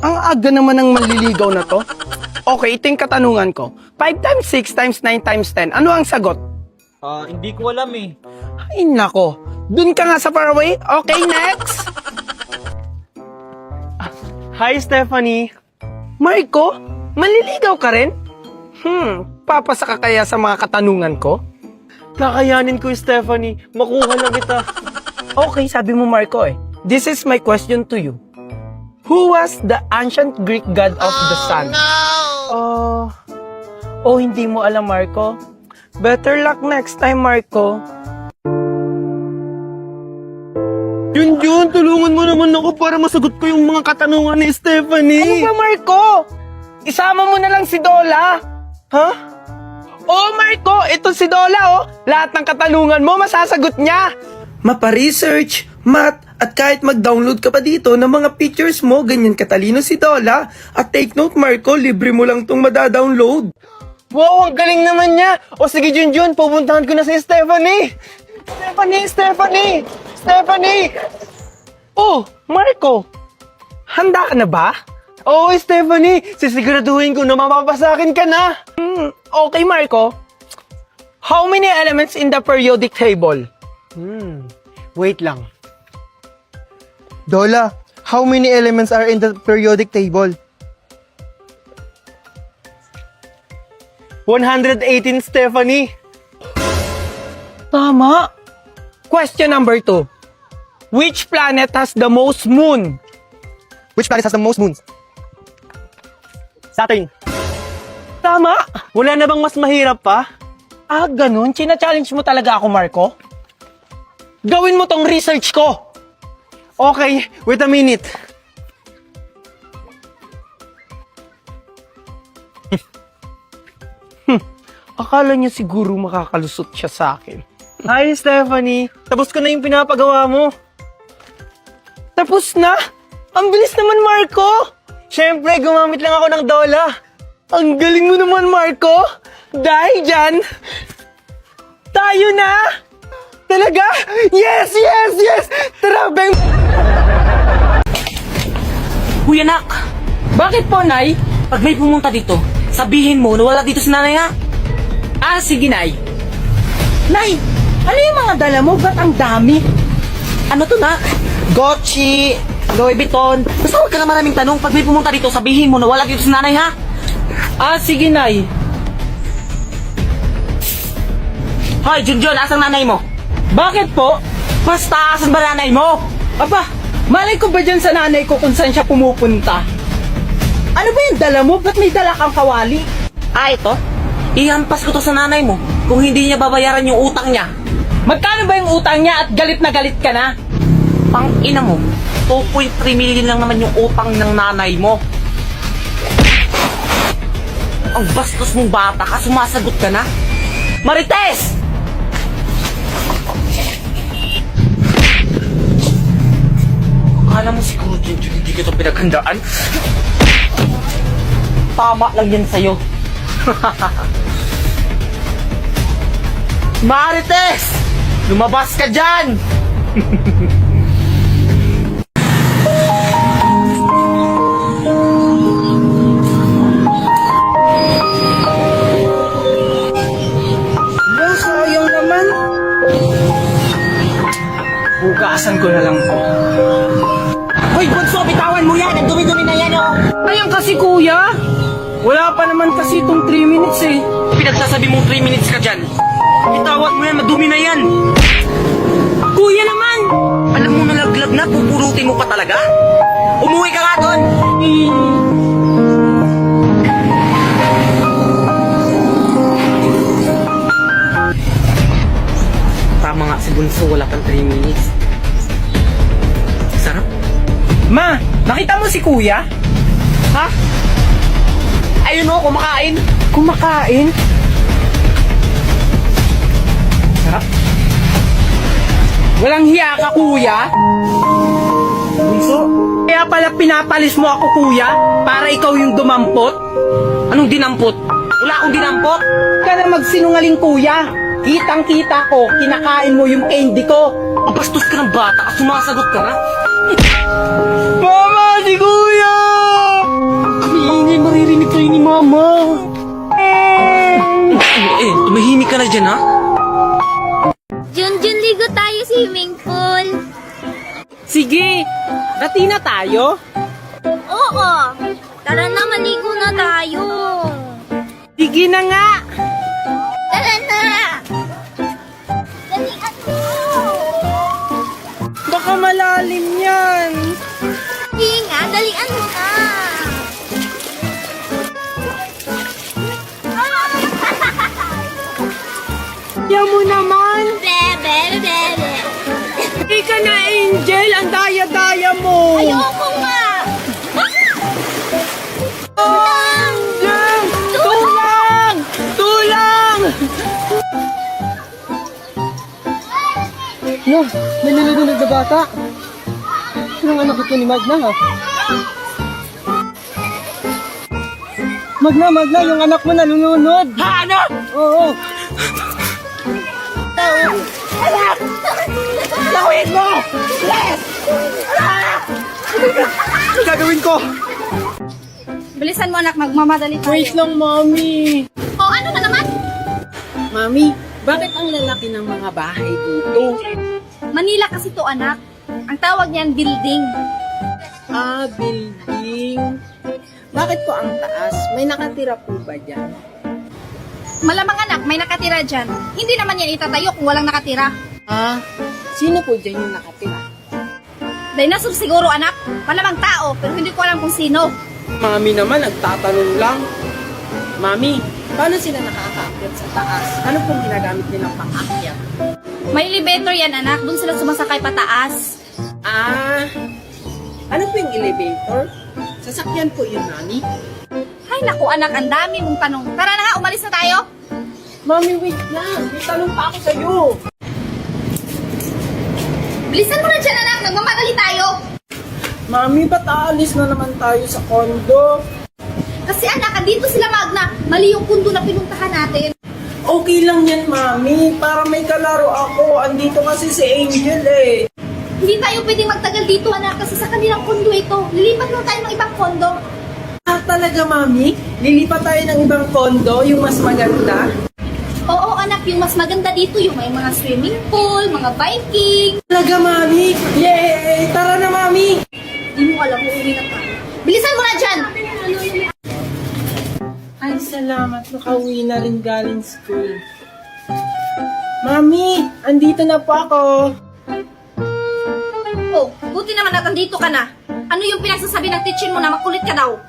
Ang aga naman ng manliligaw na to. Okay, ito yung katanungan ko. 5 times 6 times 9 times 10. Ano ang sagot? Hindi ko alam eh. Ay nako. Dun ka nga sa faraway. Okay, next. Hi, Stephanie. Marco, manliligaw ka rin? Papasa ka kaya sa mga katanungan ko? Kakayanin ko, Stephanie. Makuha na kita. Okay, sabi mo Marco eh. This is my question to you. Who was the ancient Greek god of the sun? Oh, hindi mo alam Marco? Better luck next time, Marco. Junjun, tulungan mo naman ako para masagot ko yung mga katanungan ni Ano Stephanie. ba, Marco? Isama mo na lang si Dola. Ha? Oh, Marco, ito si Dola, oh. Lahat ng katanungan mo, masasagot niya. Mapa-research, math, at kahit mag-download ka pa dito ng mga pictures mo, ganyan katalino si Dola. At take note, Marco, libre mo lang tong madadownload. Wow, ang galing naman niya. O sige, Junjun, pupuntahan ko na si Stephanie. Stephanie! Oh, Marco, handa ka na ba? Oo, Stephanie, sisiguraduhin ko na mapapasakin ka na. Okay, Marco. How many elements in the periodic table? Wait lang. Dola, how many elements are in the periodic table? 118, Stephanie. Tama. Question number 2. Which planet has the most moon? Which planet has the most moons? Saturn. Tama. Wala na bang mas mahirap pa? Ganun? China-challenge mo talaga ako, Marco? Gawin mo tong research ko. Okay, wait a minute. Akala niya siguro makakalusot siya sa akin. Hi, Stephanie. Tapos ko na yung pinapagawa mo. Tapos na? Ang bilis naman, Marco. Siyempre, gumamit lang ako ng Dola. Ang galing mo naman, Marco. Dahil dyan, tayo na. Talaga? Yes! Tara, Beng! Uy, anak! Bakit po, Nay? Pag may pumunta dito, sabihin mo na wala dito si nanay, ha? Sige, Nay. Nay, ano yung mga dala mo? Ba't ang dami? Ano to, nak? Gucci, Louis Vuitton. Basta huwag ka na maraming tanong. Pag may pumunta dito, sabihin mo na wala dito si nanay, ha? Sige, Nay. Hoy, Junjun, asang nanay mo? Bakit po? Basta, asan ba nanay mo? Aba, malay ko ba dyan sa nanay ko kung saan siya pumupunta? Ano ba yung dala mo? Ba't may dala kang kawali? Ito. Ihampas ko to sa nanay mo kung hindi niya babayaran yung utang niya. Magkano ba yung utang niya at galit na galit ka na? Pang ina mo, 2.3 million lang naman yung utang ng nanay mo. Ang bastos mong bata ka, sumasagot ka na? Marites! Akala mo siguro, Junjun, hindi kita pinaghandaan? Tama lang yan sa'yo. Marites! Lumabas ka dyan! Sayang naman. Hugasan ko na lang po. Hoy, bunso, bitawan mo yan! Ang dumi-dumi na yan, oh! Ayan kasi, kuya. Wala pa naman kasi itong 3 minutes eh. Pinagsasabi mong 3 minutes ka dyan. Itawat mo yan, madumi na yan. Kuya naman! Alam mo nalaglag na, pupurutin mo pa talaga? Umuwi ka nga doon! Tama nga si Bunso, wala pang 3 minutes. Sarap. Ma, nakita mo si kuya? Ha? Ayun o, kumakain. Kumakain? Sarap. Walang hiya ka, kuya? Bunso? Kaya pala pinapalis mo ako, kuya? Para ikaw yung dumampot? Anong dinampot? Wala akong dinampot. Huwag ka na magsinungaling, kuya. Kitang-kita ko, kinakain mo yung candy ko. Ang bastos ka ng bata, sumasagot ka na. Mama, si kuya! tayo? Oo. Tara na, maligo na tayo. Sige na nga! Tara na. Dalian mo. Baka malalim yan! Sige nga, dalian mo na. Yan mo naman! Bebe, bebe. Hindi ka na, Angel! Ang daya-daya mo! Ayoko nga. Angel! Tulang! Tulang! No, may nalulunod na bata. Sinong anak ito ni Magna, ha? Magna, yung anak mo nalulunod. Ha, ano? Oo. Lawin mo! Yes! Ano gagawin ko? Bilisan mo anak, magmamadali tayo. Wait lang, Mami. Oh, ano na naman? Mami, bakit ang lalaki ng mga bahay dito? Manila kasi to anak. Ang tawag niyan building. Ah, building. Bakit po ang taas? May nakatira po ba dyan? Malamang anak, may nakatira dyan. Hindi naman yan itatayo kung walang nakatira. Ah, sino po dyan yung nakatira? Dinosaur siguro anak. Malamang tao, pero hindi ko alam kung sino. Mami naman, nagtatanong lang. Mami, paano sila nakakaakyat sa taas? Ano pong ginagamit nilang pang-akyat? May elevator yan anak, doon sila sumasakay pataas. Ah, ano po yung elevator? Sasakyan po yun, Mami. Ay naku anak, ang dami mong tanong. Tara na nga, umalis na tayo. Mami, wait lang. May tanong pa ako sa'yo. Bilisan mo na dyan anak, nagmamadali tayo. Mami, ba't aalis na naman tayo sa kondo? Kasi anak, andito sila Magna. Mali yung kundo na pinuntahan natin. Okay lang yan, Mami. Para may kalaro ako. Andito kasi si Angel eh. Hindi tayo pwedeng magtagal dito anak kasi sa kanilang kondo ito. Lilipat lang tayo ng ibang kondo. Ah, talaga, Mami? Lilipat tayo ng ibang kondo, yung mas maganda? Oo anak, yung mas maganda dito yung may mga swimming pool, mga biking. Talaga, Mami? Yay! Tara na, Mami! Hindi mo alam, uuwi na tayo. Bilisan mo na dyan! Ay, salamat. Nakauwi na rin galing school. Mami, andito na po ako. Oh, buti naman at andito ka na. Ano yung pinagsasabi ng teacher mo na makulit ka daw?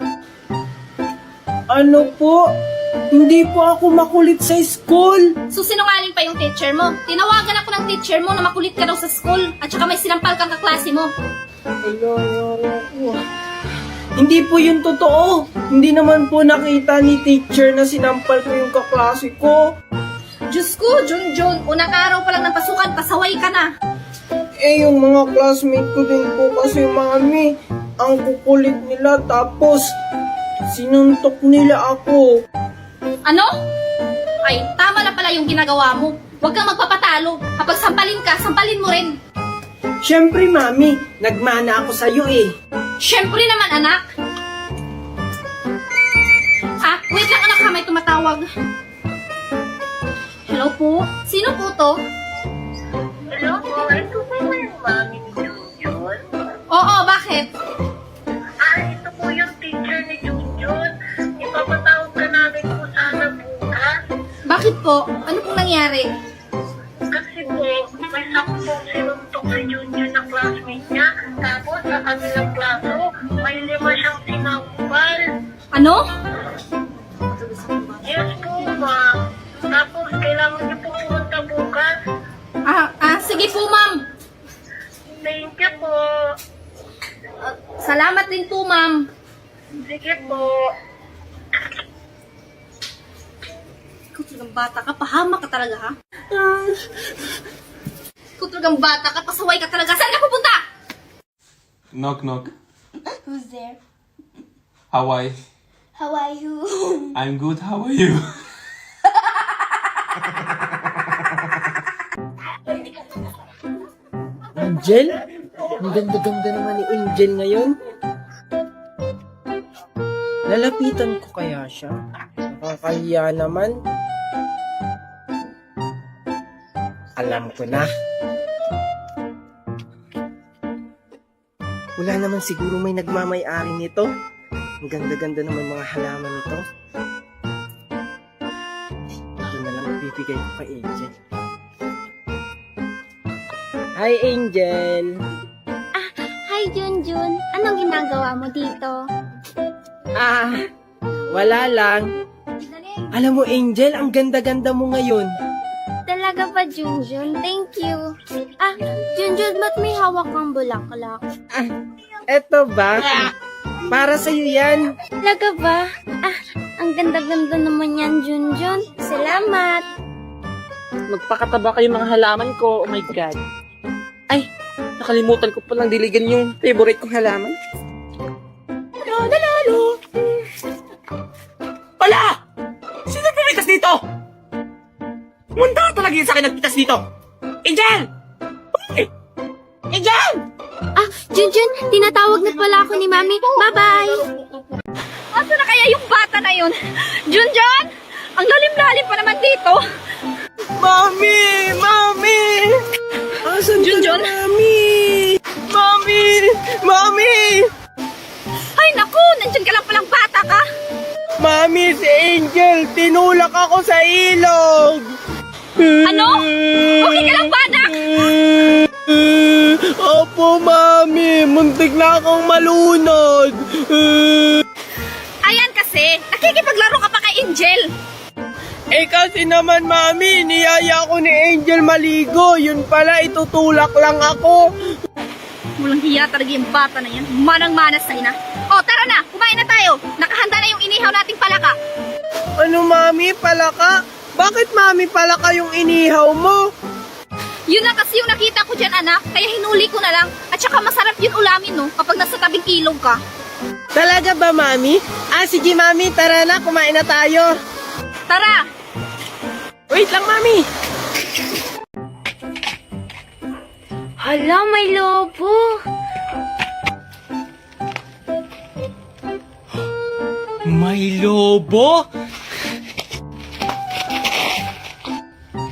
Ano po? Hindi po ako makulit sa school. So sinungaling pa yung teacher mo. Tinawagan ako ng teacher mo na makulit ka daw sa school at saka may sinampal kang kaklase mo. Hindi po yun totoo. Hindi naman po nakita ni teacher na sinampal ko yung kaklase ko. Diyos ko, Junjun, unang araw pa lang ng pasukan, pasaway ka na. Eh, yung mga classmate ko din po kasi, Mami, ang kukulit nila tapos sinuntok nila ako. Ano? Ay, tama na pala yung ginagawa mo. Huwag kang magpapatalo. Kapag sampalin ka, sampalin mo rin. Siyempre, Mami, nagmana ako sa'yo eh. Siyempre naman, anak. Wait lang, anak ha, may tumatawag. Hello po? Sino po to? Hello po, ito po yung mami ni Junjun. Oo, bakit? Ito po yung teacher ni Junjun. Ipapatawag ka namin po sana bukas. Bakit po? Ano pong nangyari? Kasi po, may sampung sinuntok si Junjun na classmate niya. Tapos sa kanilang klaso, may 5 siyang sinampal. Ano? Yes po, ma'am. Tapos kailangan niyo po pumunta bukas. Sige po, ma'am. Thank you po. Salamat din po, ma'am. Sige po. Ikaw talagang bata ka, pahamak ka talaga, ha? Ikaw talagang bata ka, pasaway ka talaga. Saan ka pupunta? Knock knock. Who's there? How are you? How are you? I'm good. How are you? Angel? Ang ganda-ganda naman ni Angel ngayon. Lalapitan ko kaya siya? Nakakahiya naman. Alam ko na. Wala naman siguro may nagmamay-ari nito. Ang ganda-ganda naman mga halaman nito. Ito na lang ibibigay ko kay Angel. Hi, Angel! Hi, Junjun. Anong ginagawa mo dito? Wala lang. Alam mo, Angel, ang ganda-ganda mo ngayon. Talaga ba, Junjun? Thank you. Junjun, ba't may hawak kang bulaklak? Eto ba? Para sa'yo yan. Talaga ba? Ang ganda-ganda naman yan, Junjun. Salamat. Magpakataba kayo mga halaman ko. Oh my God. Ay, nakalimutan ko palang diligan yung favorite kong halaman. Lalo. Wala! Sino pumitas dito? Munda talaga yun sa akin nagpitas dito. Angel! Uy! Angel! Junjun, tinatawag na pala ako ni Mami. Bye-bye! Asa na kaya yung bata na yun? Junjun! Ang lalim-lalim pa naman dito. Mami! Mami! Asan ka Junjun? na, Mami? Mami! Mami! Ay, naku! Nandiyan ka lang palang bata ka. Mami, si Angel! Tinulak ako sa ilog! Ano? Okay ka lang ba, anak? Opo, Mami! Muntik na akong malunod! Ayan kasi, nakikipaglaro ka pa kay Angel. Kasi naman, Mami, niyaya ako ni Angel maligo. Yun pala, itutulak lang ako. Walang hiya talaga yung bata na yan. Manang-manas sa ina. O, tara na! Kumain na tayo! Nakahanda na yung inihaw nating palaka. Ano, Mami? Palaka? Bakit, Mami, palaka yung inihaw mo? Yun na kasi yung nakita ko dyan, anak. Kaya hinuli ko na lang. At saka masarap yun ulamin, no? Kapag nasa tabing ilog ka. Talaga ba, Mami? Sige, Mami, tara na, kumain na tayo. Tara! Wait lang, Mami. Hala, may lobo. May lobo?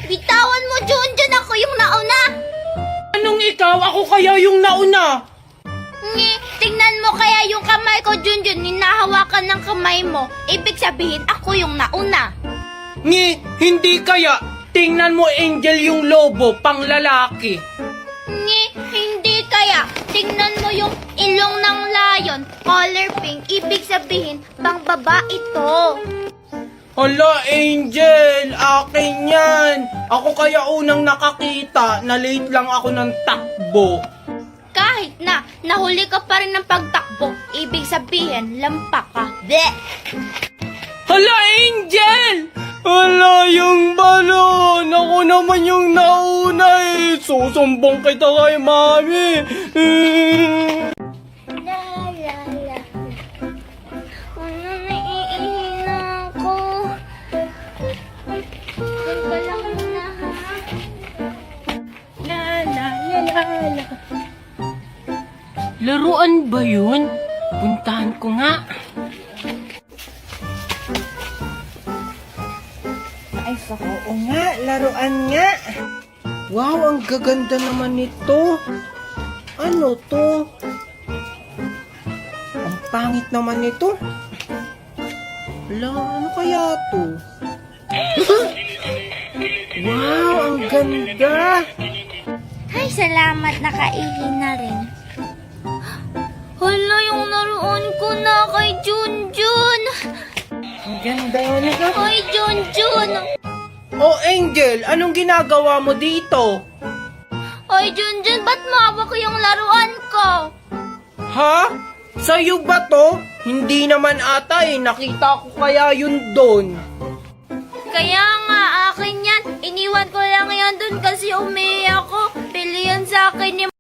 Bitawan mo, Junjun. Ako yung nauna. Anong ikaw? Ako kaya yung nauna? Tingnan mo kaya yung kamay ko, Junjun. Ninahawakan ng kamay mo. Ibig sabihin, ako yung nauna. Hindi kaya. Tingnan mo, Angel, yung lobo, pang lalaki. Hindi kaya. Tingnan mo yung ilong ng lion. Color pink. Ibig sabihin, pang babae ito. Hala, Angel, akin yan. Ako kaya unang nakakita, na late lang ako ng takbo. Kahit na, nahuli ka pa rin ng pagtakbo. Ibig sabihin, lampak ka. Bleh! Hala, Angel! Hala, yung balon! Ako naman yung nauna eh! Susumbong kita kay Mami! La la la. Ano, naiihina ako. Ganda lang muna, ha? La la la la la. Laruan ba yun? Puntahan ko nga. Ay, oo nga, laruan nga. Wow, ang gaganda naman nito. Ano to? Ang pangit naman nito. Wala, ano kaya to? Wow, ang ganda. Ay, salamat. Nakaihi na rin. Hala, yung naroon ko na kay Junjun. Ang ganda nito. Ay, Junjun. Oh, Angel, anong ginagawa mo dito? Ay, Junjun, ba't mawak yung laruan ko? Ha? Sa'yo ba to? Hindi naman ata eh. Nakita ko kaya yun doon. Kaya nga, akin yan. Iniwan ko lang yan dun kasi umiiyak ako. Pili yan sa akin ni